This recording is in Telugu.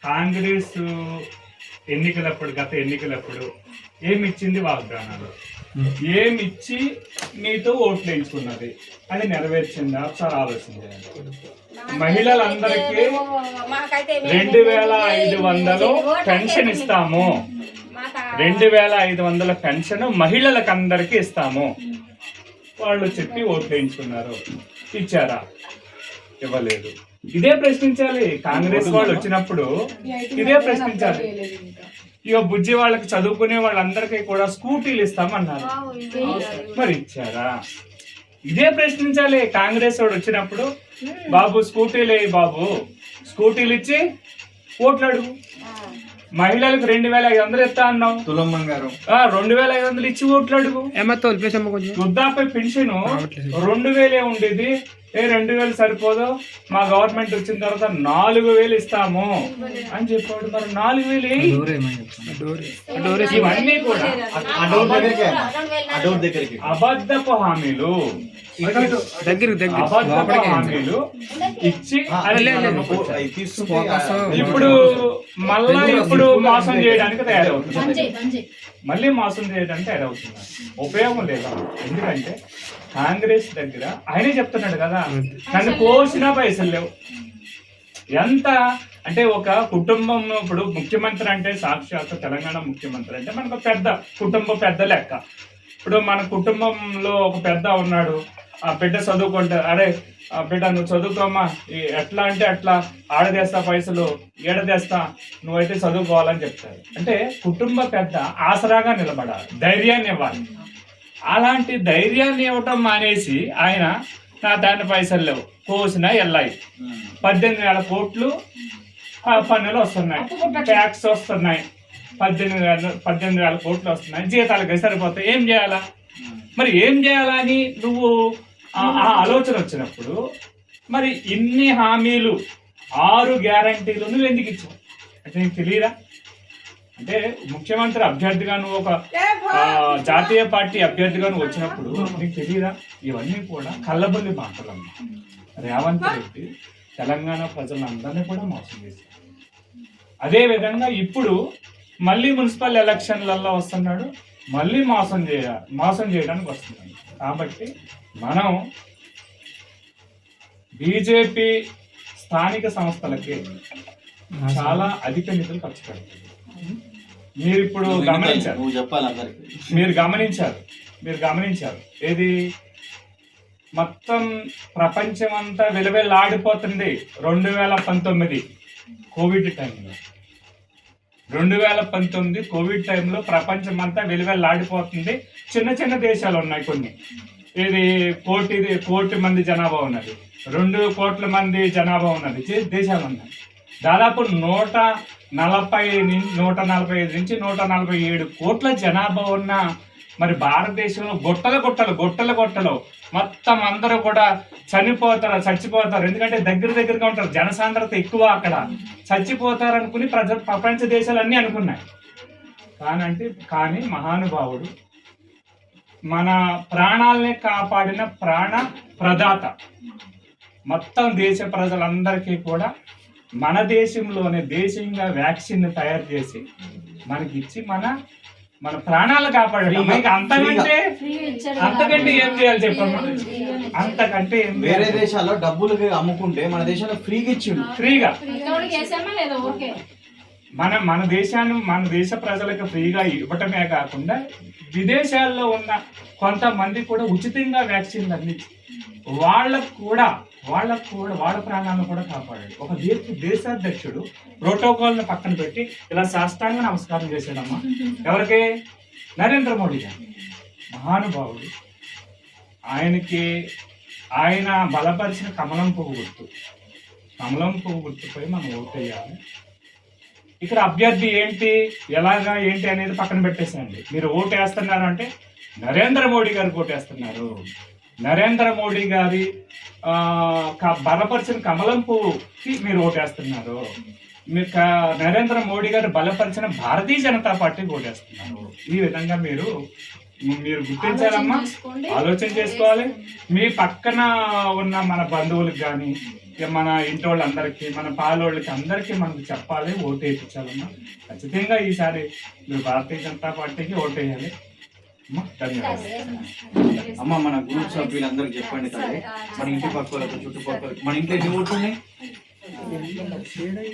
కాంగ్రెస్ ఎన్నికలప్పుడు, గత ఎన్నికలప్పుడు ఏమిచ్చింది వాగ్దానాలు, ఏమిచ్చి మీతో ఓట్లు వేయించుకున్నది, అది నెరవేర్చిందా ఒకసారి ఆలోచించాలి. మహిళలందరికీ 2500 పెన్షన్ ఇస్తాము, 2500 పెన్షన్ మహిళలకు అందరికీ ఇస్తాము వాళ్ళు చెప్పి ఓట్లు వేయించుకున్నారు. ఇచ్చారా? ఇవ్వలేదు. ఇదే ప్రశ్నించాలి. కాంగ్రెస్ వాళ్ళు వచ్చినప్పుడు ఇదే ప్రశ్నించాలి. ఇక బుజ్జి వాళ్ళకి, చదువుకునే వాళ్ళందరికీ కూడా స్కూటీలు ఇస్తామన్నారు, మరి ఇచ్చారా? ఇదే ప్రశ్నించాలి. కాంగ్రెస్ వాడు వచ్చినప్పుడు బాబు స్కూటీలు బాబు, స్కూటీలు ఇచ్చి ఓట్లు అడుగు. మహిళలకు 2500 ఇస్తా అన్నావు, తులం బంగారం 2500 ఇచ్చి ఓట్లు అడుగు. వృద్ధాప్య పెన్షన్ 2000 ఉండేది, 2000 సరిపోదు, మా గవర్నమెంట్ వచ్చిన తర్వాత 4000 ఇస్తాము అని చెప్పాడు. మరి 4000 ఇవన్నీ కూడా అబద్ధపు హామీలు, అబద్ధపు హామీలు ఇచ్చి ఇప్పుడు మోసం చేయడానికి తయారవుతుంది, మళ్ళీ మోసం చేయడానికి తయారవుతున్నారు. ఉపయోగం లేదా? ఎందుకంటే కాంగ్రెస్ దగ్గర ఆయనే చెప్తున్నాడు కదా, నన్ను కోసినా పైసలు లేవు. ఎంత అంటే ఒక కుటుంబం, ఇప్పుడు ముఖ్యమంత్రి అంటే సాక్షాత్ తెలంగాణ ముఖ్యమంత్రి అంటే మనకు పెద్ద కుటుంబం, పెద్ద లెక్క. ఇప్పుడు మన కుటుంబంలో ఒక పెద్ద ఉన్నాడు, ఆ బిడ్డ చదువుకుంటే, అరే బిడ్డ నువ్వు చదువుకోమ్మా, ఎట్లా అంటే అట్లా, ఆడదేస్తా పైసలు, ఏడదేస్తా, నువ్వైతే చదువుకోవాలని చెప్తారు. అంటే కుటుంబ పెద్ద ఆసరాగా నిలబడాలి, ధైర్యాన్ని ఇవ్వాలి. అలాంటి ధైర్యాన్ని ఇవ్వటం మానేసి ఆయన నా దాని పైసలు లేవు, కోసినా ఎల్లాయి, 18,000 కోట్లు పన్నులు వస్తున్నాయి, ట్యాక్స్ వస్తున్నాయి, 18,000 కోట్లు వస్తున్నాయి, జీతాలకి సరిపోతాయి, ఏం చేయాలా? మరి ఏం చేయాలని నువ్వు ఆ ఆలోచన వచ్చినప్పుడు మరి ఇన్ని హామీలు, 6 గ్యారంటీలు నువ్వు ఎందుకు ఇచ్చావు అంటే నీకు తెలియదా? అంటే ముఖ్యమంత్రి అభ్యర్థిగా నువ్వు, ఒక జాతీయ పార్టీ అభ్యర్థిగా నువ్వు వచ్చినప్పుడు నీకు తెలియదా? ఇవన్నీ కూడా కళ్ళబొల్లి మాటలమ్మా. రేవంత్ రెడ్డి తెలంగాణ ప్రజలందరినీ కూడా మోసం చేశారు. అదేవిధంగా ఇప్పుడు మళ్ళీ మున్సిపల్ ఎలక్షన్లలో వస్తున్నాడు, మళ్ళీ మోసం చేయడానికి వస్తున్నాడు. కాబట్టి మనం బీజేపీ స్థానిక సంస్థలకి చాలా అధిక నిధులు ఖర్చు పెడుతుంది. మీరు ఇప్పుడు గమనించారు ఏది మొత్తం ప్రపంచం అంతా విలువెల్లాడిపోతుంది. 2019 కోవిడ్ టైంలో, 2019 కోవిడ్ టైంలో ప్రపంచం అంతా విలువెల్లాడిపోతుంది. చిన్న చిన్న దేశాలు ఉన్నాయి కొన్ని, ఇది కోటి మంది జనాభా ఉన్నది, 2 కోట్ల మంది జనాభా ఉన్నది దేశాలు ఉన్నాయి. దాదాపు 145 నుంచి 147 కోట్ల జనాభా ఉన్న మరి భారతదేశంలో గొట్టలు మొత్తం అందరూ కూడా చచ్చిపోతారు. ఎందుకంటే దగ్గరగా ఉంటారు, జనసాంద్రత ఎక్కువ అక్కడ, చచ్చిపోతారు అనుకుని ప్రపంచ దేశాలన్నీ అనుకున్నాయి. కానీ మహానుభావుడు మన ప్రాణాలనే కాపాడిన ప్రాణ ప్రదాత, మొత్తం దేశ ప్రజలందరికీ కూడా మన దేశంలోనే దేశీయంగా వ్యాక్సిన్ తయారు చేసి మనకి ఇచ్చి మన ప్రాణాలు కాపాడడం. అంతకంటే ఏం చేయాలి చెప్పమ్మా? అంతకంటే వేరే దేశాల్లో డబ్బులు అమ్ముకుంటే మన దేశంలో ఫ్రీగా ఇచ్చిండు. ఫ్రీగా మన దేశ ప్రజలకు ఫ్రీగా ఇవ్వటమే కాకుండా విదేశాల్లో ఉన్న కొంతమంది కూడా ఉచితంగా వ్యాక్సిన్లు అందించి వాళ్ళకు కూడా వాళ్ళ ప్రాణాలను కూడా కాపాడాడు. ఒక దేశాధ్యక్షుడు ప్రోటోకాల్ని పక్కన పెట్టి ఇలా సాష్టాంగ నమస్కారం చేశాడమ్మా. ఎవరికి? నరేంద్ర మోడీ గారు, మహానుభావుడు. ఆయన బలపరిచిన కమలం పువ్వు గుర్తుపై మనం ఓటేయాలి. ఇక్కడ అభ్యర్థి ఏంటి అనేది పక్కన పెట్టేసేయండి. మీరు ఓటు వేస్తున్నారు అంటే నరేంద్ర మోడీ గారికి ఓటేస్తున్నారు. నరేంద్ర మోడీ గారి బలపరిచిన కమలం పువ్వుకి మీరు ఓటేస్తున్నారు. మీరు నరేంద్ర మోడీ గారు బలపరిచిన భారతీయ జనతా పార్టీకి ఓటేస్తున్నారు. ఈ విధంగా మీరు మీరు గుర్తించాలమ్మా, ఆలోచన చేసుకోవాలి. మీ పక్కన ఉన్న మన బంధువులకు కానీ మన ఇంటి వాళ్ళందరికీ, మన పాలోళ్ళకి అందరికీ మనకు చెప్పాలి, ఓటు వేయించాలమ్మా. ఖచ్చితంగా ఈసారి మీరు భారతీయ జనతా పార్టీకి ఓటు వేయాలి అమ్మా. ధన్యవాదాలు అమ్మ. మన గ్రూప్ సభ్యులందరికి చెప్పండి తల్లి, మన ఇంటి పక్కలకు చుట్టుపక్కల మన ఇంట్లో ఎన్ని ఓట్లు ఉన్నాయి?